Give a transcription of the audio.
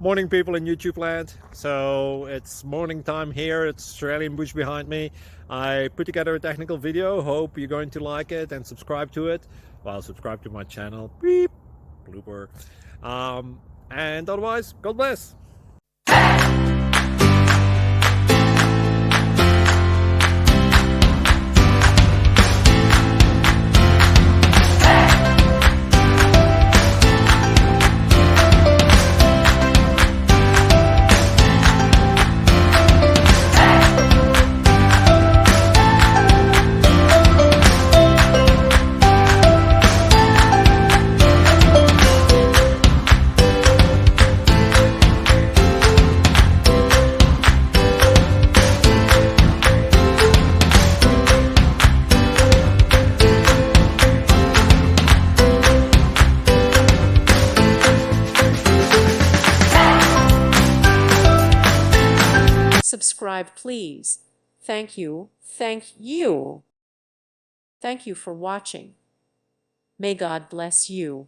Morning, people in YouTube land. So it's morning time here. It's Australian bush behind me. I put together a technical video. Hope you're going to like it and subscribe to it. Well, subscribe to my channel. Beep. Blooper. And otherwise, God bless. Subscribe, please. Thank you. Thank you. Thank you for watching. May God bless you.